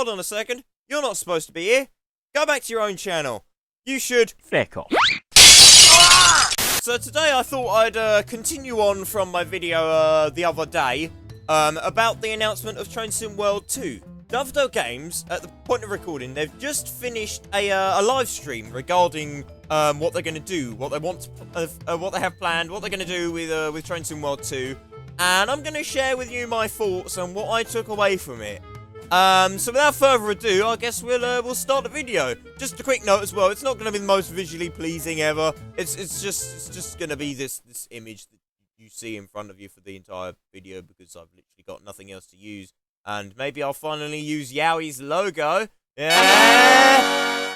hold on a second. You're not supposed to be here. Go back to your own channel. You should... Flick off. So today I thought I'd continue on from my video the other day about the announcement of Train Sim World 2. Dovetail Games, at the point of recording, they've just finished a live stream regarding what they're going to do, what they want, what they have planned, what they're going to do with Train Sim World 2, and I'm going to share with you my thoughts on what I took away from it. So without further ado, I guess we'll start the video. Just a quick note as well, it's not going to be the most visually pleasing ever. It's just going to be this image that you see in front of you for the entire video, because I've literally got nothing else to use. And maybe I'll finally use Yowie's logo. Yeah!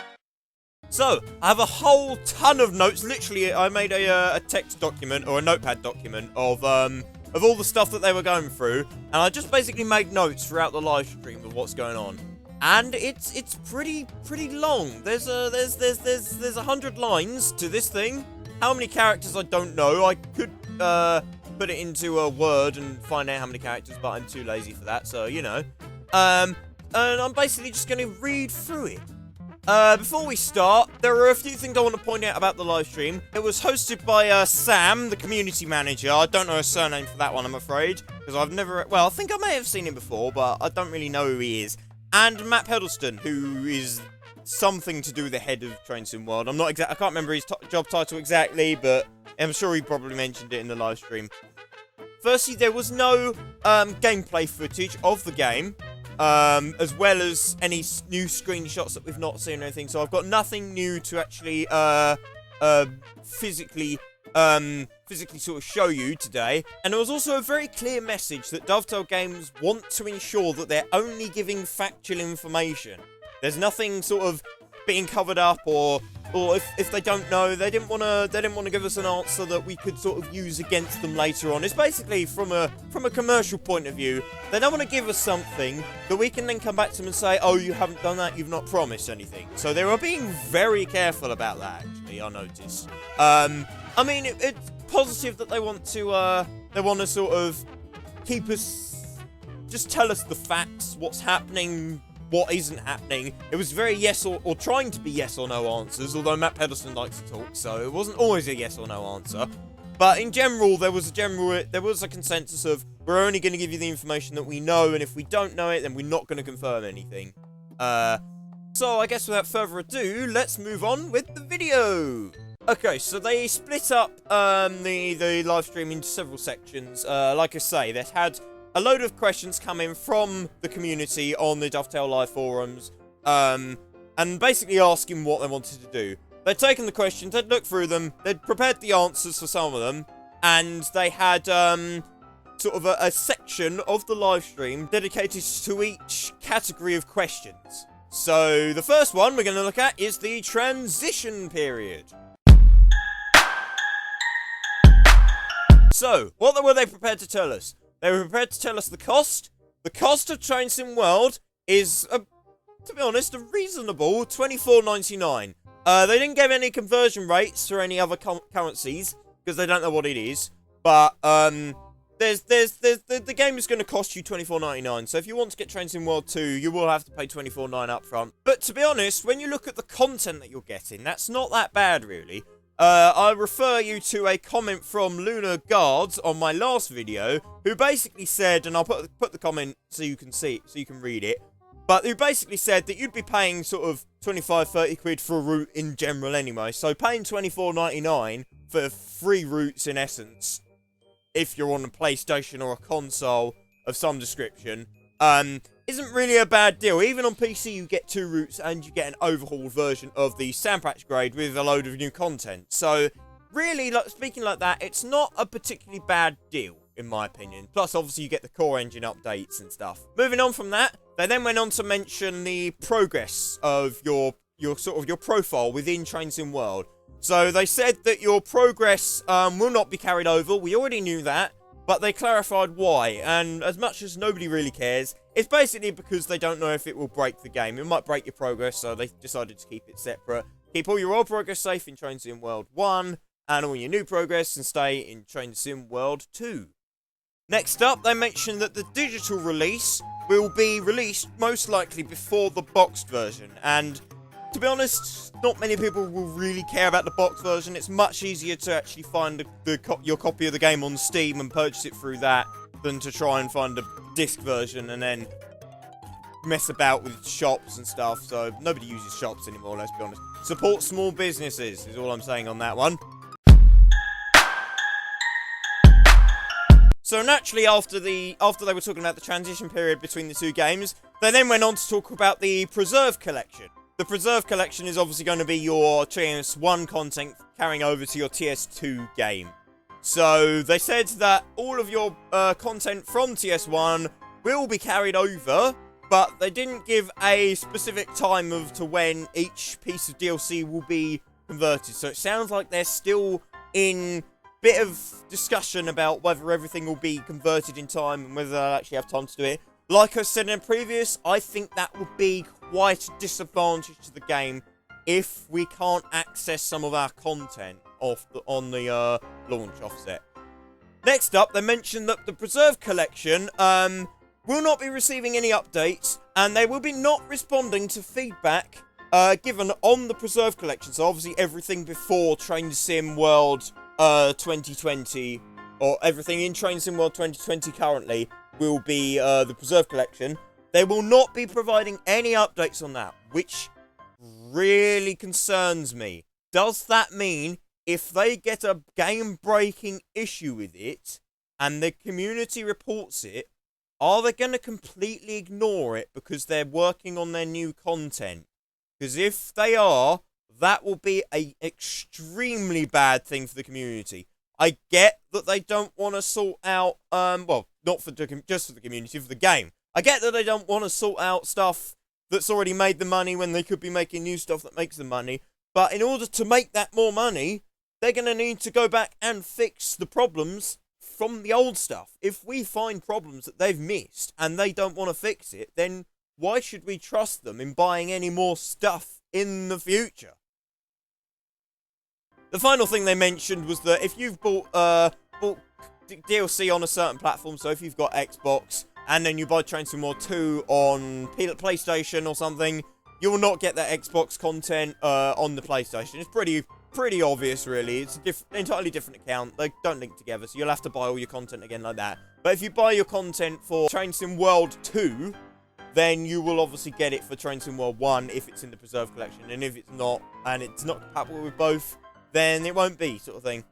So, I have a whole ton of notes. Literally, I made a text document, or a notepad document, of all the stuff that they were going through. And I just basically made notes throughout the live stream of what's going on. And it's pretty long. There's 100 lines to this thing. How many characters, I don't know. I could, put it into a Word and find out how many characters, but I'm too lazy for that, so, you know. And I'm basically just going to read through it. Before we start, there are a few things I want to point out about the live stream. It was hosted by Sam, the community manager. I don't know a surname for that one, I'm afraid, because I've never... Well, I think I may have seen him before, but I don't really know who he is. And Matt Pedleston, who is something to do with the head of Train Sim World. I can't remember his job title exactly, but I'm sure he probably mentioned it in the live stream. Firstly, there was no gameplay footage of the game, as well as any new screenshots that we've not seen or anything. So I've got nothing new to actually physically sort of show you today. And there was also a very clear message that Dovetail Games want to ensure that they're only giving factual information. There's nothing sort of being covered up, or if they don't know, they didn't want to give us an answer that we could sort of use against them later on. It's basically from a commercial point of view. They don't want to give us something that we can then come back to them and say, oh, you haven't done that, you've not promised anything. So they were being very careful about that, actually, I noticed. I mean, it's positive that they want to sort of keep us, just tell us the facts, what's happening, what isn't happening. It was very yes or trying to be yes or no answers, although Matt Pedleston likes to talk, so it wasn't always a yes or no answer. But in general, there was a consensus of, we're only going to give you the information that we know, and if we don't know it, then we're not going to confirm anything. So I guess without further ado, let's move on with the video. Okay, so they split up the live stream into several sections. Like I say, they had a load of questions coming from the community on the Dovetail Live forums, and basically asking what they wanted to do. They'd taken the questions, they'd looked through them, they'd prepared the answers for some of them, and they had sort of a section of the live stream dedicated to each category of questions. So the first one we're going to look at is the transition period. So, what were they prepared to tell us? They were prepared to tell us the cost. The cost of Train Sim World is, to be honest, a reasonable $24.99. They didn't give any conversion rates or any other currencies, because they don't know what it is. But, the game is going to cost you $24.99. So if you want to get Train Sim World 2, you will have to pay $24.99 up front. But to be honest, when you look at the content that you're getting, that's not that bad, really. I refer you to a comment from Lunar Guards on my last video, who basically said, and I'll put the comment so you can see it, so you can read it, but who basically said that you'd be paying sort of 25-30 quid for a route in general anyway, so paying $24.99 for 3 routes in essence, if you're on a PlayStation or a console of some description, isn't really a bad deal. Even on PC, you get 2 routes and you get an overhauled version of the Sandpatch grade with a load of new content. So, really, speaking like that, it's not a particularly bad deal, in my opinion. Plus, obviously, you get the core engine updates and stuff. Moving on from that, they then went on to mention the progress of your profile within Train Sim World. So, they said that your progress will not be carried over. We already knew that. But they clarified why, and as much as nobody really cares, it's basically because they don't know if it will break the game. It might break your progress, so they decided to keep it separate. Keep all your old progress safe in Train Sim World 1, and all your new progress and stay in Train Sim World 2. Next up, they mentioned that the digital release will be released most likely before the boxed version, and to be honest, not many people will really care about the boxed version. It's much easier to actually find your copy of the game on Steam and purchase it through that than to try and find a disc version and then mess about with shops and stuff. So nobody uses shops anymore, let's be honest. Support small businesses is all I'm saying on that one. So naturally, after they were talking about the transition period between the two games, they then went on to talk about the Preserve Collection. The Preserve Collection is obviously going to be your TS1 content carrying over to your TS2 game. So they said that all of your content from TS1 will be carried over, but they didn't give a specific time to when each piece of DLC will be converted. So it sounds like they're still in bit of discussion about whether everything will be converted in time and whether they'll actually have time to do it. Like I said in previous, I think that would be quite a disadvantage to the game if we can't access some of our content on the launch offset. Next up, they mentioned that the Preserve Collection will not be receiving any updates, and they will be not responding to feedback given on the Preserve Collection. So obviously everything before Train Sim World 2020, or everything in Train Sim World 2020 currently, will be the Preserve Collection. They will not be providing any updates on that, which really concerns me. Does that mean if they get a game-breaking issue with it, and the community reports it, are they going to completely ignore it because they're working on their new content? Because if they are, that will be an extremely bad thing for the community. I get that they don't want to sort out, well, not for just for the community, for the game. I get that they don't want to sort out stuff that's already made the money when they could be making new stuff that makes the money. But in order to make that more money, they're going to need to go back and fix the problems from the old stuff. If we find problems that they've missed and they don't want to fix it, then why should we trust them in buying any more stuff in the future? The final thing they mentioned was that if you've bought DLC on a certain platform, so if you've got Xbox and then you buy Train Sim World 2 on PlayStation or something, you will not get that Xbox content on the PlayStation. It's pretty obvious, really. It's an entirely different account. They don't link together, so you'll have to buy all your content again like that. But if you buy your content for Train Sim World 2, then you will obviously get it for Train Sim World 1 if it's in the Preserve Collection. And if it's not, and it's not compatible with both, then it won't be, sort of thing.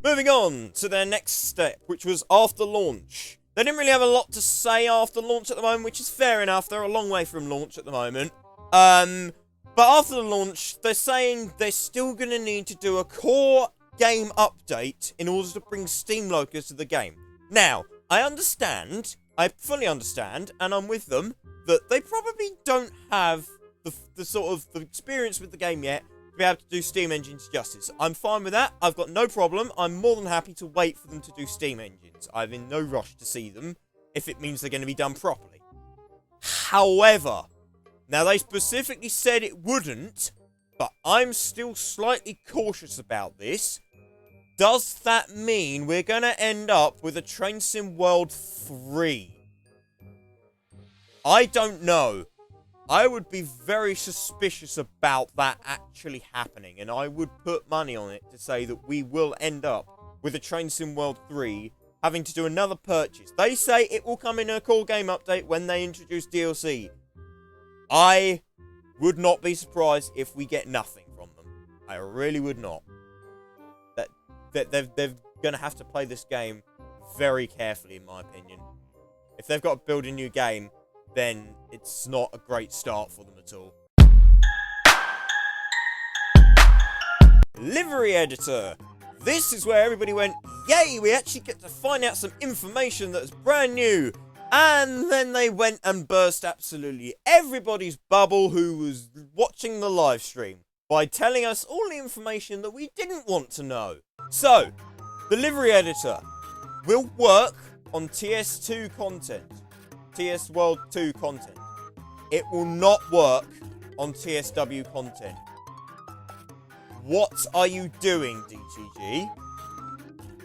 Moving on to their next step, which was after launch. They didn't really have a lot to say after launch at the moment, which is fair enough. They're a long way from launch at the moment. But after the launch, they're saying they're still going to need to do a core game update in order to bring Steam locals to the game. Now, I fully understand, and I'm with them, that they probably don't have the sort of the experience with the game yet to be able to do Steam engines justice. I'm fine with that. I've got no problem. I'm more than happy to wait for them to do Steam engines. I'm in no rush to see them if it means they're going to be done properly. However, now they specifically said it wouldn't, but I'm still slightly cautious about this. Does that mean we're going to end up with a Train Sim World 3? I don't know. I would be very suspicious about that actually happening, and I would put money on it to say that we will end up with a Train Sim World 3 having to do another purchase. They say it will come in a core game update when they introduce DLC. I would not be surprised if we get nothing from them. I really would not. They're going to have to play this game very carefully, in my opinion. If they've got to build a new game, then it's not a great start for them at all. Livery Editor. This is where everybody went, yay, we actually get to find out some information that's brand new. And then they went and burst absolutely everybody's bubble who was watching the live stream by telling us all the information that we didn't want to know. So, the Livery Editor will work on TS2 content. TS World 2 content. It will not work on TSW content. What are you doing, DTG?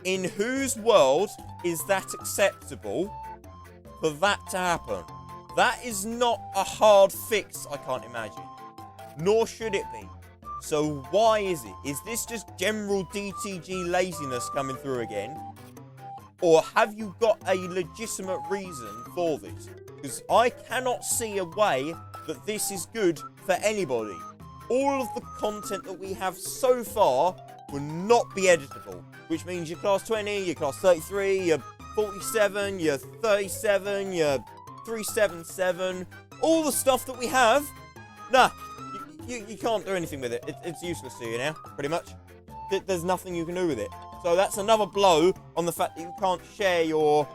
in whose world is that acceptable for that to happen? That is not a hard fix, I can't imagine. Nor should it be. So why is it? Is this just general DTG laziness coming through again? Or have you got a legitimate reason for this? Because I cannot see a way that this is good for anybody. All of the content that we have so far will not be editable. Which means your class 20, your class 33, your 47, your 37, your 377, all the stuff that we have, nah, you can't do anything with it. It's useless to you now, pretty much. There's nothing you can do with it. So that's another blow on the fact that you can't share your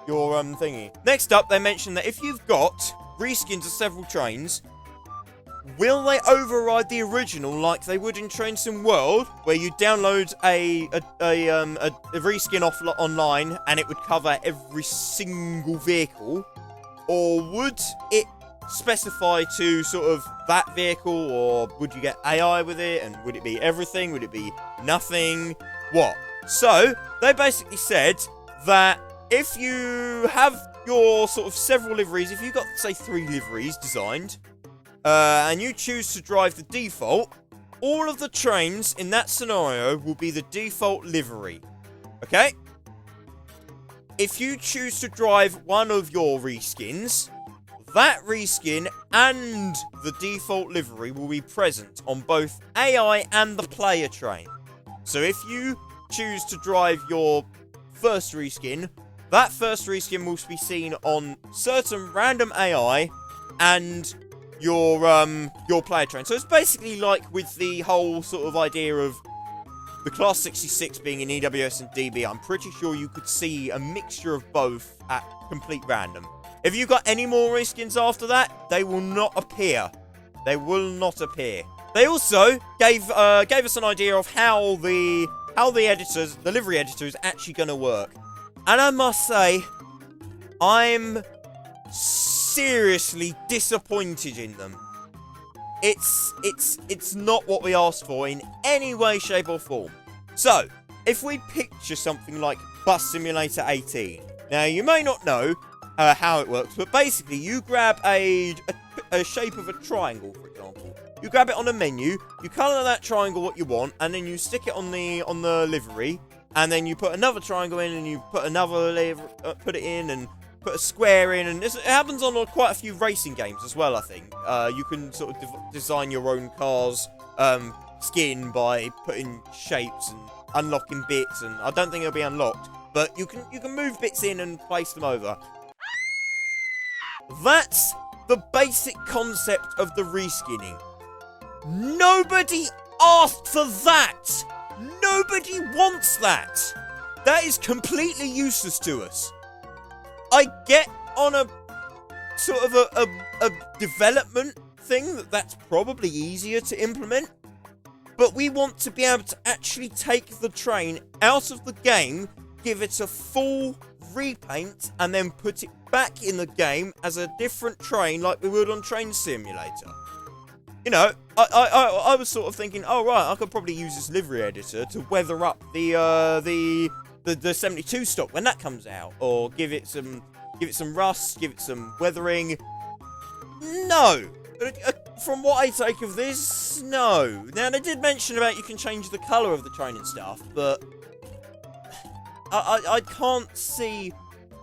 thingy. Next up, they mentioned that if you've got reskins of several trains, will they override the original like they would in Train Sim World, where you download a reskin online and it would cover every single vehicle? Or would it specify to sort of that vehicle, or would you get AI with it, and would it be everything? Would it be nothing? What? So, they basically said that if you have your sort of several liveries, if you've got, say, 3 liveries designed, and you choose to drive the default, all of the trains in that scenario will be the default livery. Okay? If you choose to drive one of your reskins, that reskin and the default livery will be present on both AI and the player train. So if you choose to drive your first reskin, that first reskin will be seen on certain random AI and your player train. So it's basically like with the whole sort of idea of the Class 66 being in EWS and DB, I'm pretty sure you could see a mixture of both at complete random. If you got any more reskins after that, they will not appear. They will not appear. They also gave us an idea of how the livery editor is actually going to work. And I must say, I'm seriously disappointed in them. It's not what we asked for in any way, shape or form. So, if we picture something like Bus Simulator 18. Now, you may not know how it works, but basically you grab a shape of a triangle, for example. You grab it on a menu, you colour that triangle what you want, and then you stick it on the livery, and then you put another triangle in, and you put another put it in, and put a square in, and it happens on quite a few racing games as well, I think. You can sort of design your own car's skin by putting shapes and unlocking bits, and I don't think it'll be unlocked, but you can move bits in and place them over. That's the basic concept of the reskinning. Nobody asked for that! Nobody wants that! That is completely useless to us. I get on a sort of a development thing that's probably easier to implement, but we want to be able to actually take the train out of the game, give it a full repaint, and then put it back in the game as a different train like we would on Train Simulator. You know, I was sort of thinking, oh right, I could probably use this livery editor to weather up the 72 stock when that comes out, or give it some rust, give it some weathering. No, from what I take of this, no. Now they did mention about you can change the colour of the train and stuff, but I can't see.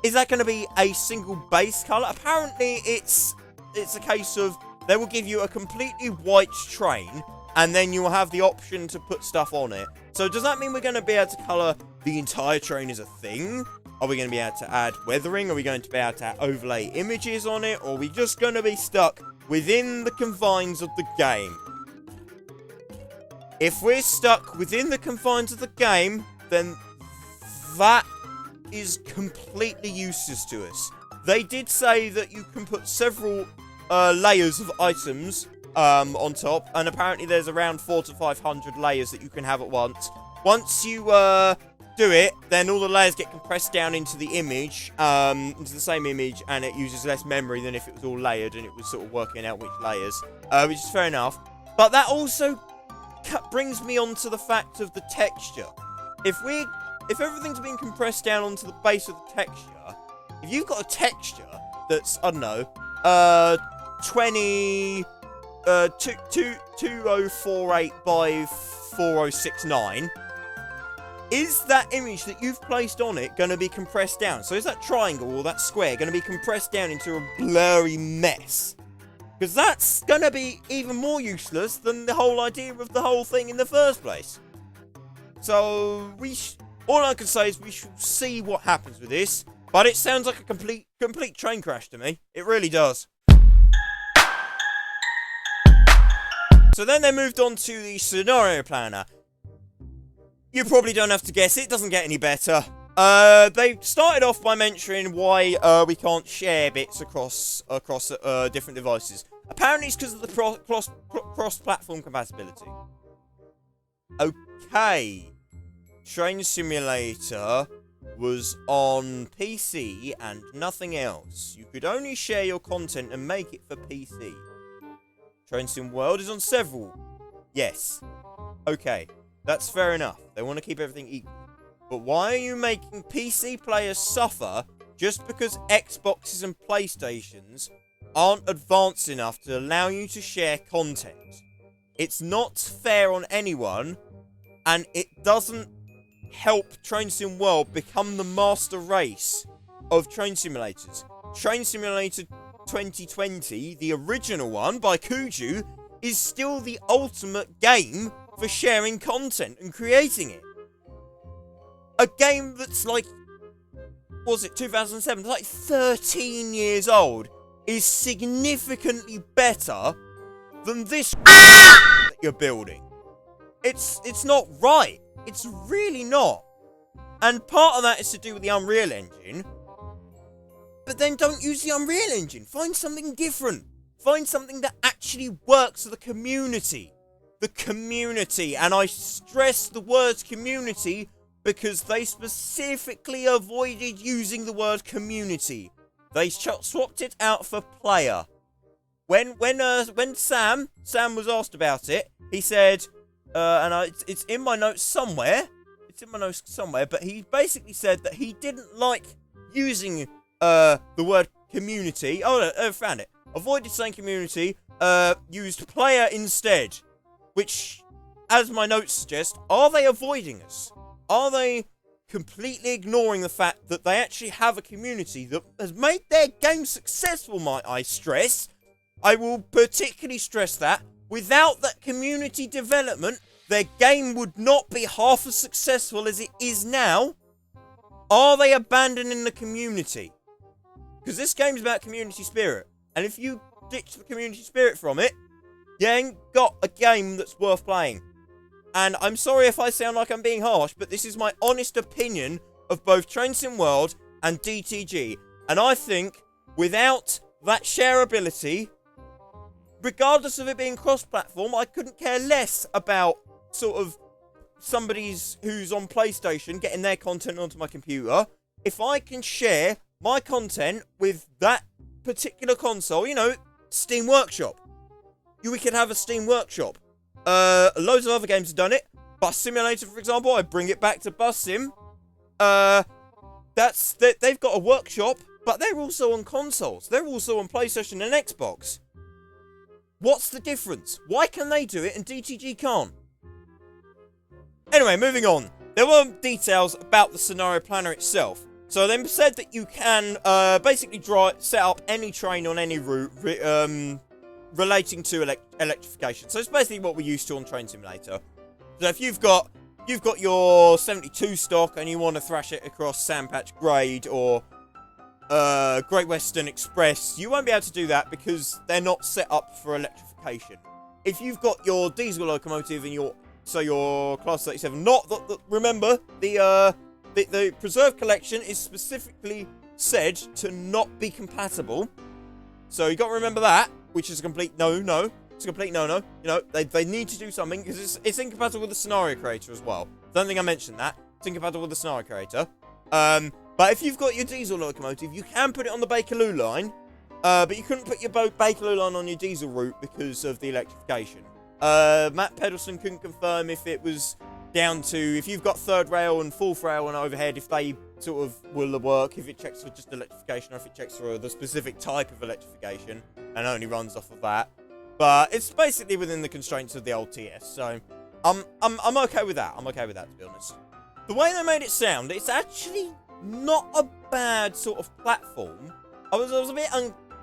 Is that going to be a single base colour? Apparently, it's a case of they will give you a completely white train, and then you will have the option to put stuff on it. So does that mean we're going to be able to colour the entire train as a thing? Are we going to be able to add weathering? Are we going to be able to overlay images on it? Or are we just going to be stuck within the confines of the game? If we're stuck within the confines of the game, then that is completely useless to us. They did say that you can put several layers of items on top, and apparently there's around 400 to 500 layers that you can have at once. Once you do it, then all the layers get compressed down into the image, into the same image, and it uses less memory than if it was all layered and it was sort of working out which layers, which is fair enough. But that also brings me on to the fact of the texture. If we're if everything's been compressed down onto the base of the texture, if you've got a texture that's, I don't know, 2048 by 4069, is that image that you've placed on it going to be compressed down? So is that triangle or that square going to be compressed down into a blurry mess? Because that's going to be even more useless than the whole idea of the whole thing in the first place. So, all I can say is we shall see what happens with this. But it sounds like a complete train crash to me. It really does. So then they moved on to the scenario planner. You probably don't have to guess, it doesn't get any better. They started off by mentioning why we can't share bits across different devices. Apparently it's because of the cross-platform compatibility. Okay. Train Simulator was on PC and nothing else. You could only share your content and make it for PC. Train Sim World is on several. Yes. Okay. That's fair enough. They want to keep everything equal. But why are you making PC players suffer just because Xboxes and PlayStations aren't advanced enough to allow you to share content? It's not fair on anyone, and it doesn't help Train Sim World become the master race of train simulators. Train Simulator 2020, the original one by Kuju, is still the ultimate game for sharing content and creating it. A game that's like, was it 2007? It's like 13 years old, is significantly better than this that you're building. It's not right. It's really not. And part of that is to do with the Unreal Engine. But then don't use the Unreal Engine. Find something different. Find something that actually works for the community. The community. And I stress the words community because they specifically avoided using the word community. They swapped it out for player. When Sam was asked about it, he said, it's in my notes somewhere. It's in my notes somewhere, but he basically said that he didn't like using the word community. Oh, I found it. Avoided saying community, used player instead. Which, as my notes suggest, are they avoiding us? Are they completely ignoring the fact that they actually have a community that has made their game successful, might I stress? I will particularly stress that. Without that community development, their game would not be half as successful as it is now. Are they abandoning the community? Because this game is about community spirit. And if you ditch the community spirit from it, you ain't got a game that's worth playing. And I'm sorry if I sound like I'm being harsh, but this is my honest opinion of both Train Sim World and DTG. And I think without that shareability, regardless of it being cross-platform, I couldn't care less about sort of somebody's who's on PlayStation getting their content onto my computer. If I can share my content with that particular console, you know, Steam Workshop. We could have a Steam Workshop. Loads of other games have done it. Bus Simulator, for example, I bring it back to Bus Sim. They've got a workshop, but they're also on consoles. They're also on PlayStation and Xbox. What's the difference? Why can they do it and DTG can't? Anyway, moving on. There were details about the scenario planner itself. So they said that you can basically set up any train on any route relating to electrification. So it's basically what we're used to on Train Simulator. So if you've got your 72 stock and you want to thrash it across Sandpatch Grade or Great Western Express, you won't be able to do that because they're not set up for electrification. If you've got your diesel locomotive and your Class 37, remember the Preserve Collection is specifically said to not be compatible. So you got to remember that, which is a complete no-no. It's a complete no-no. You know, they need to do something because it's incompatible with the Scenario Creator as well. Don't think I mentioned that. It's incompatible with the Scenario Creator. But if you've got your diesel locomotive, you can put it on the Bakerloo line. But you couldn't put your Bakerloo line on your diesel route because of the electrification. Matt Pedalson couldn't confirm if it was down to if you've got third rail and fourth rail and overhead, if they sort of will work, if it checks for just electrification or if it checks for the specific type of electrification and only runs off of that. But it's basically within the constraints of the old TS, so I'm okay with that. I'm okay with that, to be honest. The way they made it sound, it's actually not a bad sort of platform. I was a bit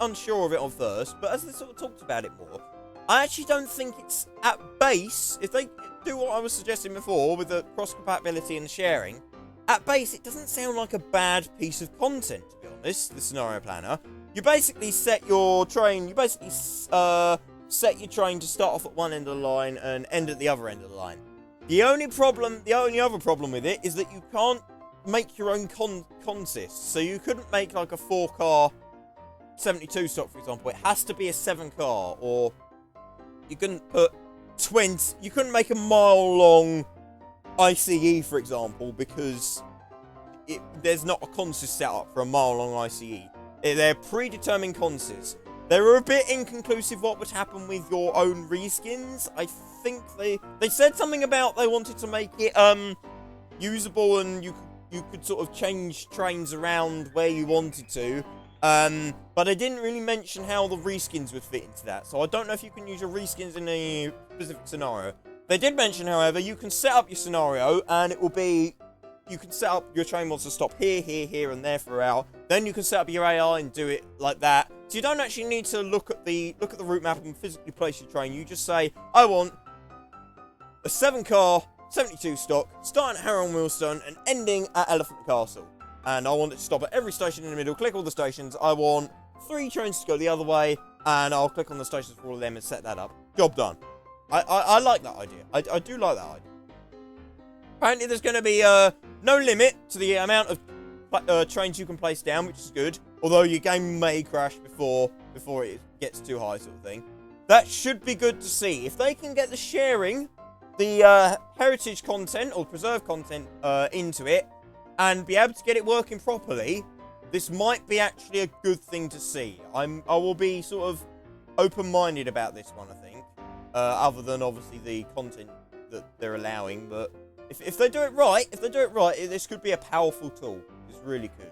unsure of it on first, but as they sort of talked about it more, I actually don't think it's at base, if they do what I was suggesting before with the cross-compatibility and the sharing, at base it doesn't sound like a bad piece of content, to be honest, the scenario planner. You basically set your train, set your train to start off at one end of the line and end at the other end of the line. The only other problem with it is that you can't make your own consists. So you couldn't make like a 4-car 72 stock, for example. It has to be a 7-car, or you couldn't put 20. You couldn't make a mile-long ICE, for example, because there's not a consist set up for a mile-long ICE. They're predetermined consists. They were a bit inconclusive what would happen with your own reskins. I think they said something about they wanted to make it usable and you could sort of change trains around where you wanted to. But they didn't really mention how the reskins would fit into that. So I don't know if you can use your reskins in a specific scenario. They did mention, however, you can set up your scenario and it will be... You can set up your train wants to stop here, here, here, and there throughout. Then you can set up your AI and do it like that. So you don't actually need to look at the route map and physically place your train. You just say, I want a 7-car, 72 stock, starting at Harrow and Wheelstone and ending at Elephant Castle. And I want it to stop at every station in the middle. Click all the stations. I want 3 trains to go the other way, and I'll click on the stations for all of them and set that up. Job done. I like that idea. I do like that idea. Apparently there's going to be no limit to the amount of trains you can place down, which is good. Although your game may crash before it gets too high, sort of thing. That should be good to see. If they can get the sharing, the heritage content or preserved content into it, and be able to get it working properly, this might be actually a good thing to see. I will be sort of open-minded about this one, I think. Other than obviously the content that they're allowing, but if they do it right, this could be a powerful tool. This really could.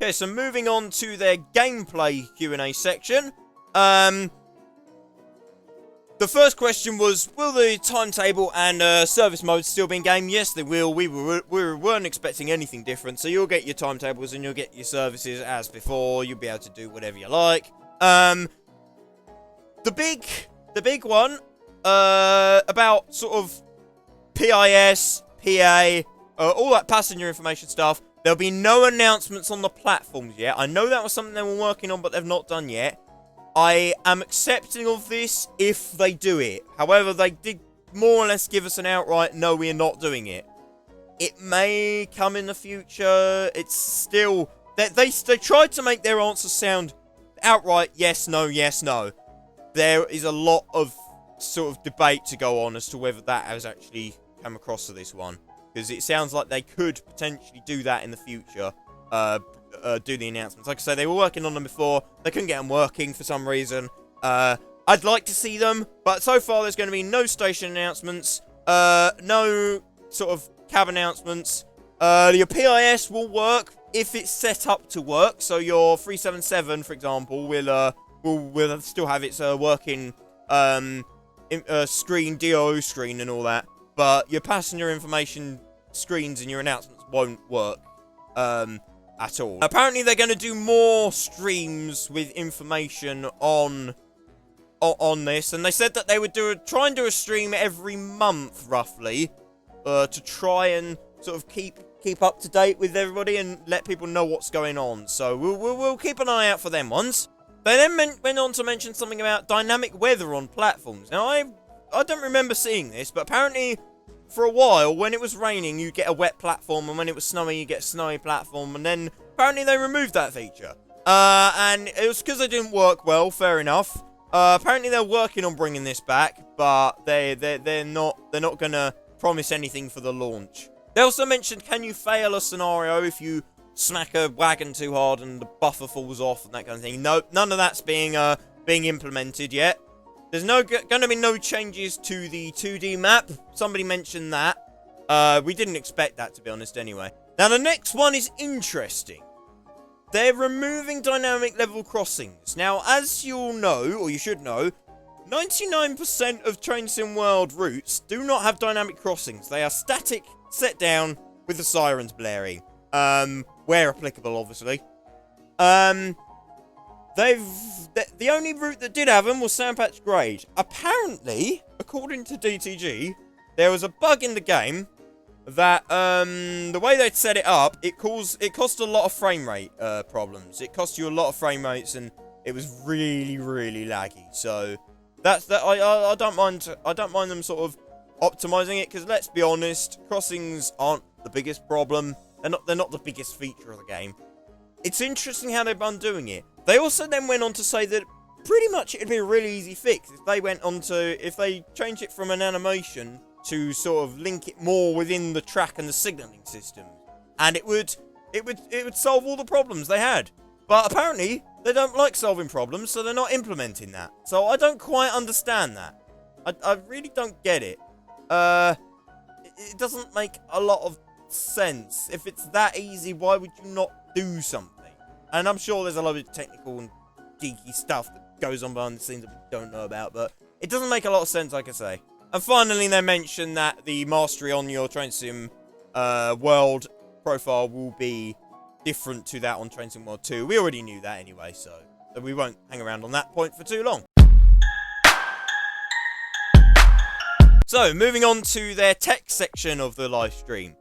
Okay, so moving on to their gameplay Q&A section. The first question was, will the timetable and service modes still be in game? Yes, they will. We weren't expecting anything different, so you'll get your timetables and you'll get your services as before. You'll be able to do whatever you like. The big one about sort of PIS, PA, all that passenger information stuff. There'll be no announcements on the platforms yet. I know that was something they were working on, but they've not done yet. I am accepting of this if they do it. However, they did more or less give us an outright, no, we are not doing it. It may come in the future. It's still... They tried to make their answers sound outright yes, no, yes, no. There is a lot of sort of debate to go on as to whether that has actually come across to this one. Because it sounds like they could potentially do that in the future. Do the announcements. Like I say, they were working on them before. They couldn't get them working for some reason. I'd like to see them, but so far there's going to be no station announcements, no sort of cab announcements. Your PIS will work if it's set up to work. So your 377, for example, will still have its working screen, DO screen, and all that. But your passenger information screens and your announcements won't work. At all. Apparently they're going to do more streams with information on this, and they said that they would try and do a stream every month, roughly, to try and sort of keep up to date with everybody and let people know what's going on. So we'll keep an eye out for them ones. They then went on to mention something about dynamic weather on platforms. Now I don't remember seeing this, but apparently for a while, when it was raining, you get a wet platform, and when it was snowy, you get a snowy platform, and then apparently they removed that feature. And it was because they didn't work well, fair enough. Apparently they're working on bringing this back, but they're not gonna promise anything for the launch. They also mentioned, can you fail a scenario if you smack a wagon too hard and the buffer falls off and that kind of thing? No, none of that's being implemented yet. There's going to be no changes to the 2D map. Somebody mentioned that. We didn't expect that, to be honest, anyway. Now, the next one is interesting. They're removing dynamic level crossings. Now, as you'll know, or you should know, 99% of Train Sim World routes do not have dynamic crossings. They are static, set down, with the sirens blaring. Where applicable, obviously. The only route that did have them was Sandpatch Grade. Apparently, according to DTG, there was a bug in the game that, the way they'd set it up, it cost a lot of frame rate, problems. It cost you a lot of frame rates, and it was really, really laggy. So, I don't mind them sort of optimizing it, because let's be honest, crossings aren't the biggest problem. They're not the biggest feature of the game. It's interesting how they've been doing it. They also then went on to say that pretty much it'd be a really easy fix if they change it from an animation to sort of link it more within the track and the signaling system, and it would solve all the problems they had. But apparently they don't like solving problems, so they're not implementing that. So I don't quite understand that. I really don't get it. It doesn't make a lot of sense. If it's that easy, why would you not do something? And I'm sure there's a lot of technical and geeky stuff that goes on behind the scenes that we don't know about, but it doesn't make a lot of sense, like I say. And finally, they mentioned that the mastery on your Train Sim World profile will be different to that on Train Sim World 2. We already knew that anyway, so we won't hang around on that point for too long. So, moving on to their tech section of the live stream.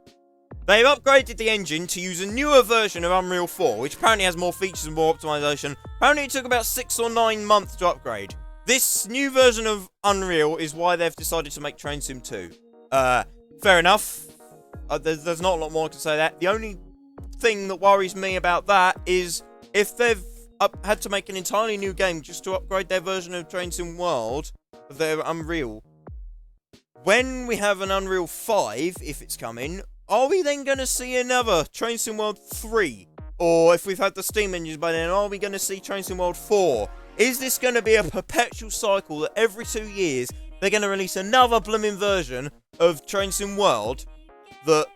They've upgraded the engine to use a newer version of Unreal 4, which apparently has more features and more optimization. Apparently it took about 6 or 9 months to upgrade. This new version of Unreal is why they've decided to make Train Sim 2. Fair enough. There's not a lot more to say that. The only thing that worries me about that is if they've had to make an entirely new game just to upgrade their version of Train Sim World, their Unreal. When we have an Unreal 5, if it's coming, are we then going to see another Train Sim World 3? Or if we've had the Steam engines by then, are we going to see Train Sim World 4? Is this going to be a perpetual cycle that every 2 years they're going to release another blooming version of Train Sim World that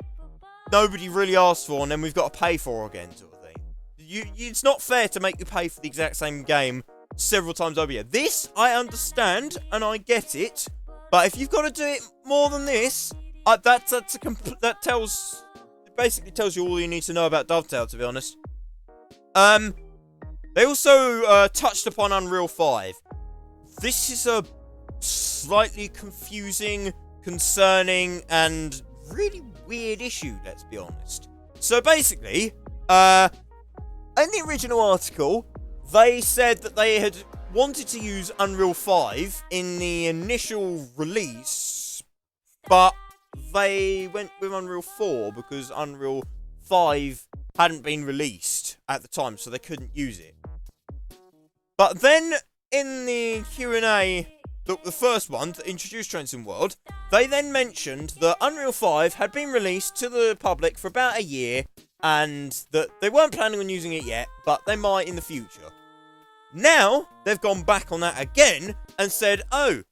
nobody really asked for and then we've got to pay for again, sort of thing? It's not fair to make you pay for the exact same game several times over here. This, I understand, and I get it, but if you've got to do it more than this, it basically tells you all you need to know about Dovetail, to be honest. They also touched upon Unreal 5. This is a slightly confusing, concerning, and really weird issue, let's be honest. So basically, in the original article, they said that they had wanted to use Unreal 5 in the initial release, but they went with Unreal 4 because Unreal 5 hadn't been released at the time, so they couldn't use it. But then, in the Q&A, the first one to introduce Train Sim World, they then mentioned that Unreal 5 had been released to the public for about a year, and that they weren't planning on using it yet, but they might in the future. Now, they've gone back on that again, and said, oh,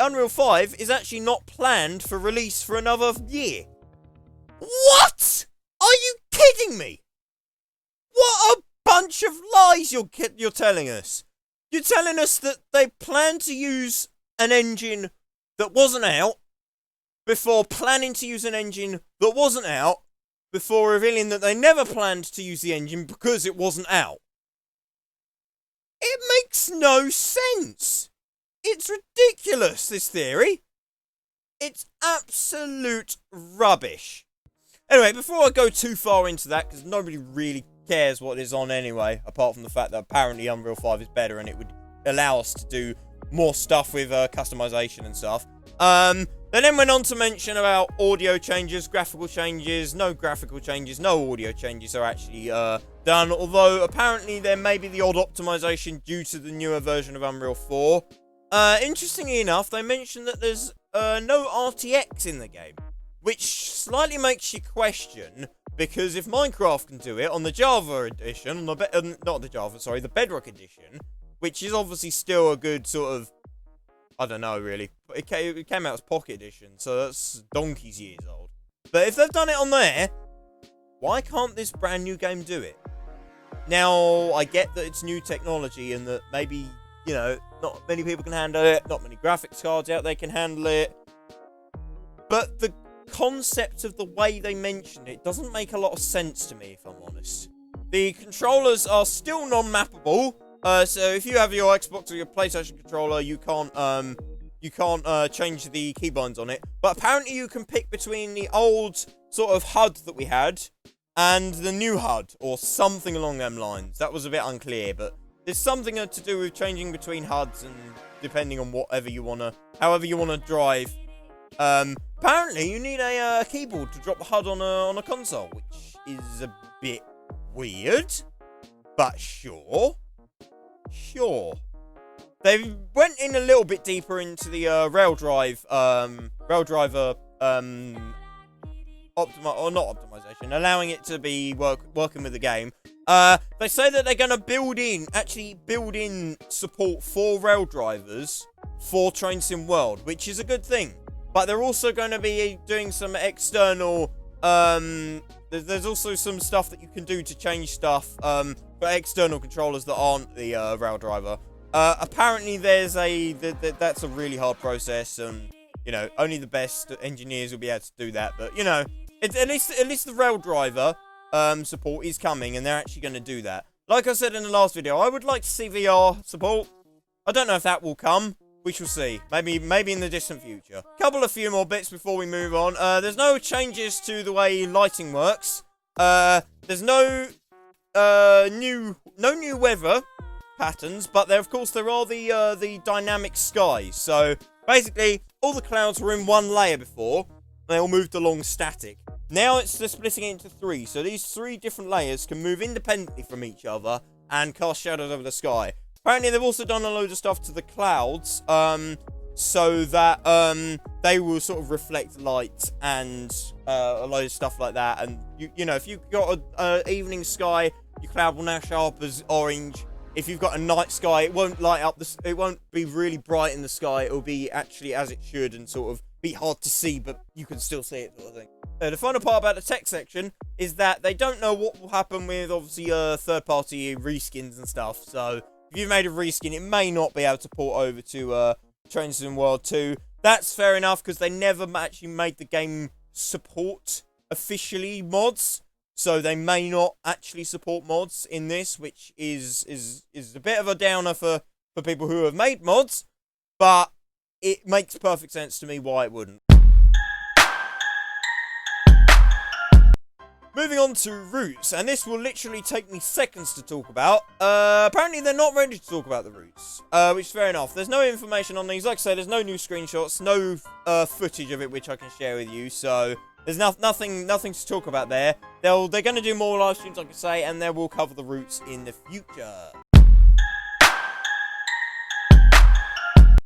Unreal 5 is actually not planned for release for another year. What? Are you kidding me? What a bunch of lies you're telling us. You're telling us that they plan to use an engine that wasn't out before planning to use an engine that wasn't out before revealing that they never planned to use the engine because it wasn't out. It makes no sense. It's ridiculous, this theory. It's absolute rubbish. Anyway, before I go too far into that, because nobody really cares what is on anyway, apart from the fact that apparently Unreal 5 is better and it would allow us to do more stuff with customization and stuff. They then went on to mention about audio changes, graphical changes, no graphical changes, no audio changes are actually done, although apparently there may be the odd optimization due to the newer version of Unreal 4. Interestingly enough, they mentioned that there's no RTX in the game, which slightly makes you question, because if Minecraft can do it on the Java edition, the Bedrock edition, which is obviously still a good sort of I don't know, really. It came out as Pocket Edition, so that's donkey's years old. But if they've done it on there, why can't this brand new game do it? Now, I get that it's new technology and that maybe, you know, not many people can handle it, not many graphics cards out there can handle it. But the concept of the way they mention it doesn't make a lot of sense to me, if I'm honest. The controllers are still non-mappable, so if you have your Xbox or your PlayStation controller, you can't change the keybinds on it. But apparently you can pick between the old sort of HUD that we had and the new HUD, or something along them lines. That was a bit unclear, but there's something to do with changing between HUDs and depending on however you wanna drive. Apparently you need a keyboard to drop the HUD on a console, which is a bit weird, but sure. They went in a little bit deeper into the rail driver optimization, allowing it to be working with the game. They say that they're going to actually build in support for rail drivers for Train Sim World, which is a good thing. But they're also going to be doing some external, there's also some stuff that you can do to change stuff, for external controllers that aren't the, rail driver. Apparently that's a really hard process, and, you know, only the best engineers will be able to do that, but, you know, at least the rail driver, support is coming, and they're actually going to do that. Like I said in the last video, I would like to see VR support. I don't know if that will come. We shall see. Maybe in the distant future. A few more bits before we move on. There's no changes to the way lighting works. There's no new weather patterns, but there are the dynamic skies. So basically, all the clouds were in one layer before. They all moved along static. Now they're splitting it into three. So these three different layers can move independently from each other and cast shadows over the sky. Apparently, they've also done a load of stuff to the clouds, so that they will sort of reflect light and a load of stuff like that. And you know, if you've got an evening sky, your cloud will now show up as orange. If you've got a night sky, it won't light up. It won't be really bright in the sky. It will be actually as it should and sort of be hard to see, but you can still see it, sort of thing. The final part about the tech section is that they don't know what will happen with obviously third-party reskins and stuff. So if you've made a reskin, it may not be able to port over to Train Sim World 2. That's fair enough, because they never actually made the game support officially mods. So they may not actually support mods in this, which is a bit of a downer for people who have made mods. But it makes perfect sense to me why it wouldn't. Moving on to routes, and this will literally take me seconds to talk about. Apparently they're not ready to talk about the routes, which is fair enough. There's no information on these. Like I said, there's no new screenshots, no footage of it which I can share with you, so there's nothing to talk about there. They're going to do more live streams, like I say, and they will cover the routes in the future.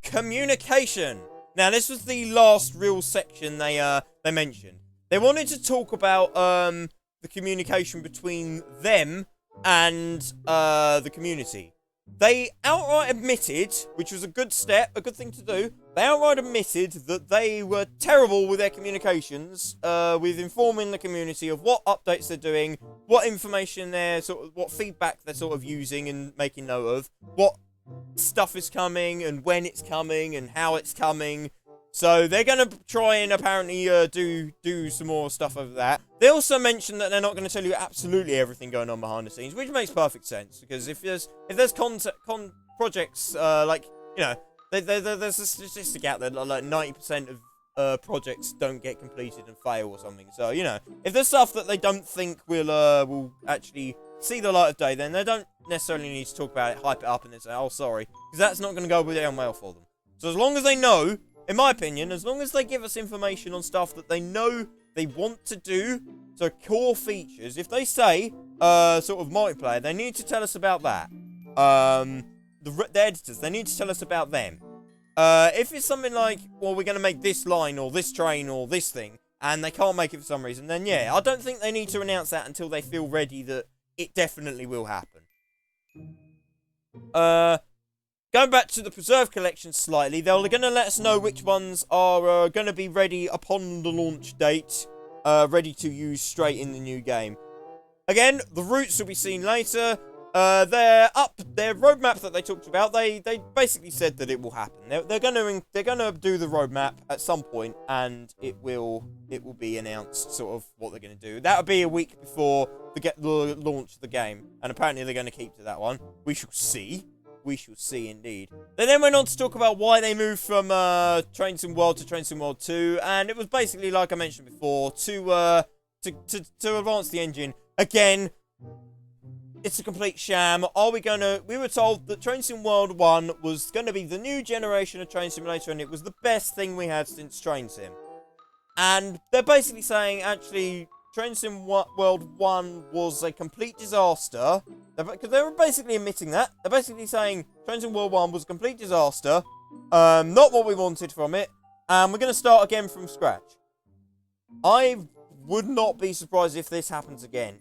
Communication. Now, this was the last real section they mentioned. They wanted to talk about the communication between them and the community. They outright admitted, which was a good step, a good thing to do, they outright admitted that they were terrible with their communications, with informing the community of what updates they're doing, what information what feedback they're sort of using and making note of, what stuff is coming and when it's coming and how it's coming. So they're going to try and apparently do some more stuff over that. They also mentioned that they're not going to tell you absolutely everything going on behind the scenes, which makes perfect sense, because if there's projects like, you know, there's a statistic out there that like 90% of projects don't get completed and fail or something. So, you know, if there's stuff that they don't think will actually see the light of day, then they don't necessarily need to talk about it, hype it up, and then say, oh, sorry, because that's not going to go down well for them. So as long as they know, in my opinion, as long as they give us information on stuff that they know they want to do, so core features, if they say, sort of multiplayer, they need to tell us about that. The editors, they need to tell us about them. If it's something like, well, we're going to make this line, or this train, or this thing, and they can't make it for some reason, then yeah, I don't think they need to announce that until they feel ready that it definitely will happen. Going back to the Preserve collection slightly, they're going to let us know which ones are going to be ready upon the launch date, ready to use straight in the new game. Again, the routes will be seen later. Their roadmap that they talked about, they basically said that it will happen. They're gonna do the roadmap at some point, and it will be announced sort of what they're gonna do. That'll be a week before the launch of the game, and apparently they're gonna keep to that one. We shall see. We shall see indeed. They then went on to talk about why they moved from Train Sim World to Train Sim World 2, and it was basically like I mentioned before to advance the engine again. It's a complete sham. We were told that Train Sim World 1 was going to be the new generation of Train Simulator, and it was the best thing we had since Train Sim. And they're basically saying, actually, Train Sim World 1 was a complete disaster. Because they were basically admitting that. They're basically saying Train Sim World 1 was a complete disaster. Not what we wanted from it. And we're going to start again from scratch. I would not be surprised if this happens again.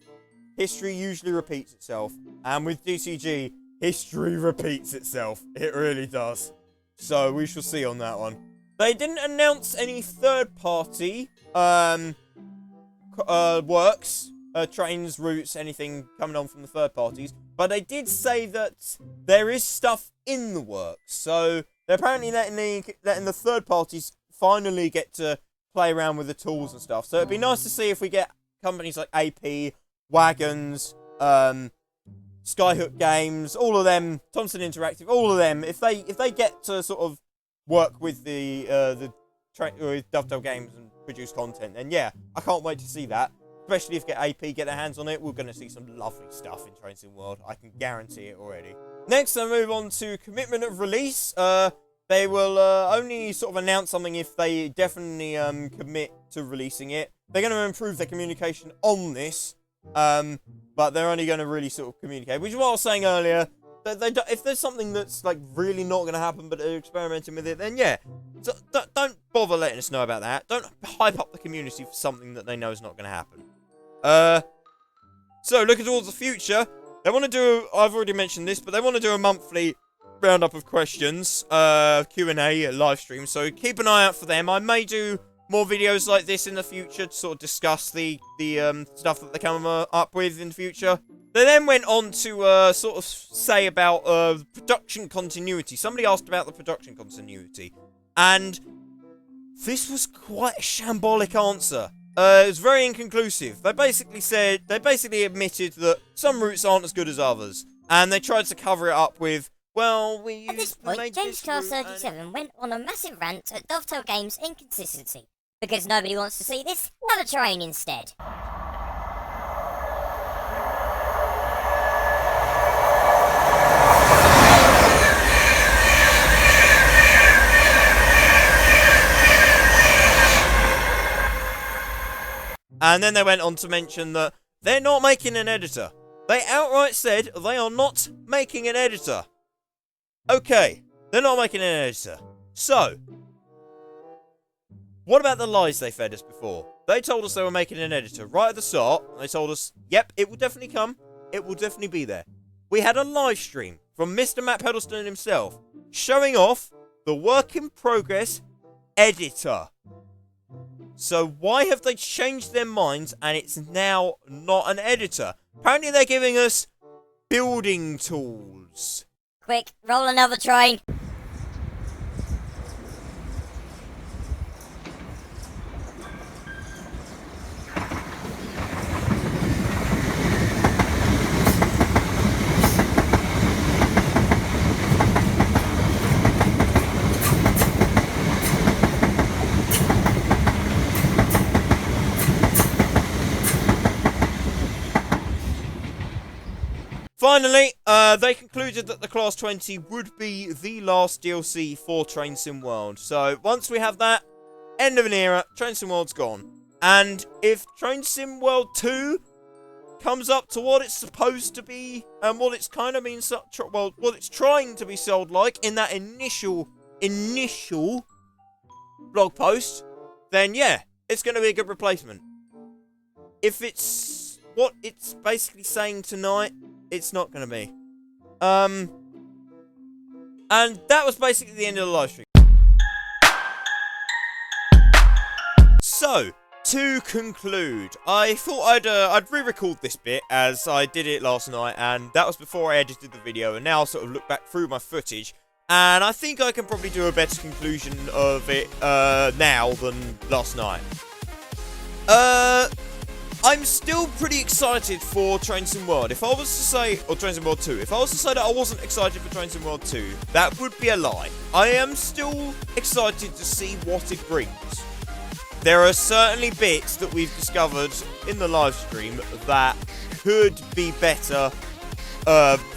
History usually repeats itself, and with DCG, history repeats itself. It really does. So we shall see on that one. They didn't announce any third-party works, trains, routes, anything coming on from the third parties, but they did say that there is stuff in the works. So they're apparently letting the third parties finally get to play around with the tools and stuff. So it'd be nice to see if we get companies like AP, Wagons, Skyhook Games, all of them, Thompson Interactive, all of them, if they get to sort of work with with Dovetail Games and produce content, then yeah, I can't wait to see that. Especially if AP get their hands on it, we're going to see some lovely stuff in Train Sim World. I can guarantee it already. Next, I'll move on to commitment of release. They will only sort of announce something if they definitely commit to releasing it. They're going to improve their communication on this. But they're only going to really sort of communicate, which is what I was saying earlier. If there's something that's like really not going to happen, but they're experimenting with it, then yeah, don't bother letting us know about that. Don't hype up the community for something that they know is not going to happen. So looking towards the future, they want to do. I've already mentioned this, but they want to do a monthly roundup of questions, Q&A, live stream. So keep an eye out for them. I may do more videos like this in the future to sort of discuss the stuff that they come up with in the future. They then went on to sort of say about production continuity. Somebody asked about the production continuity, and this was quite a shambolic answer. It was very inconclusive. They basically admitted that some routes aren't as good as others, and they tried to cover it up with, well, we used At this point, James Charles 37 went on a massive rant at Dovetail Games' inconsistency. Because nobody wants to see this, have a train instead. And then they went on to mention that they're not making an editor. They outright said they are not making an editor. Okay, they're not making an editor. So, what about the lies they fed us before? They told us they were making an editor right at the start. They told us, yep, it will definitely come. It will definitely be there. We had a live stream from Mr. Matt Pedalston himself showing off the work in progress editor. So why have they changed their minds and it's now not an editor? Apparently they're giving us building tools. Quick, roll another train. Finally, they concluded that the Class 20 would be the last DLC for Train Sim World. So, once we have that, end of an era, Train Sim World's gone. And if Train Sim World 2 comes up to what it's supposed to be, and what it's kind of been, what it's trying to be sold like in that initial blog post, then yeah, it's going to be a good replacement. If it's what it's basically saying tonight, it's not going to be. And And that was basically the end of the live stream. So, to conclude, I thought I'd re-record this bit as I did it last night, and that was before I edited the video, and now I'll sort of look back through my footage, and I think I can probably do a better conclusion of it now than last night. I'm still pretty excited for Train Sim World. If I was to say, or Train Sim World 2, if I was to say that I wasn't excited for Train Sim World 2, that would be a lie. I am still excited to see what it brings. There are certainly bits that we've discovered in the live stream that could be better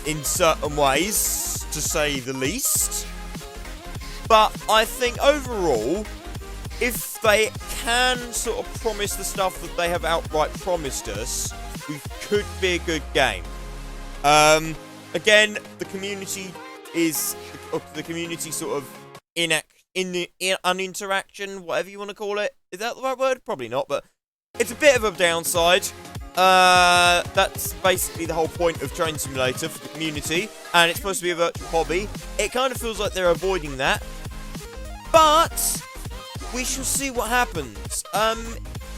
in certain ways, to say the least. But I think overall, if they can sort of promise the stuff that they have outright promised us, we could be a good game. Again, the community is sort of uninteraction, whatever you want to call it. Is that the right word? Probably not, but it's a bit of a downside. That's basically the whole point of Train Simulator for the community, and it's supposed to be a virtual hobby. It kind of feels like they're avoiding that, but we shall see what happens.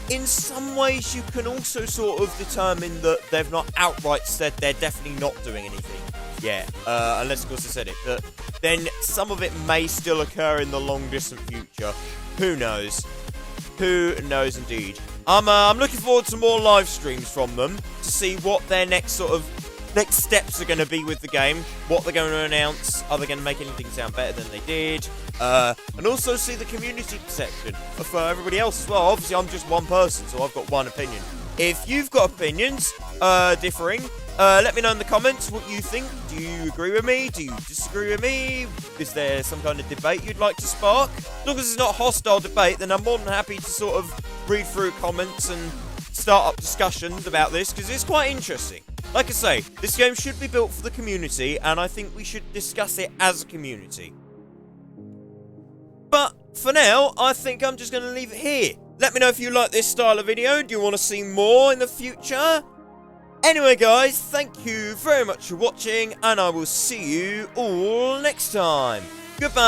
In some ways, you can also sort of determine that they've not outright said they're definitely not doing anything yet, unless of course they said it. But then some of it may still occur in the long distant future. Who knows? Who knows indeed. I'm looking forward to more live streams from them to see what their next steps are going to be with the game, what they're going to announce, are they going to make anything sound better than they did, and also see the community perception for everybody else as well. Obviously, I'm just one person, so I've got one opinion. If you've got opinions differing, let me know in the comments what you think. Do you agree with me? Do you disagree with me? Is there some kind of debate you'd like to spark? As long as it's not a hostile debate, then I'm more than happy to sort of read through comments and start up discussions about this, because it's quite interesting. Like I say, this game should be built for the community, and I think we should discuss it as a community. But for now, I think I'm just going to leave it here. Let me know if you like this style of video. Do you want to see more in the future? Anyway, guys, thank you very much for watching, and I will see you all next time. Goodbye!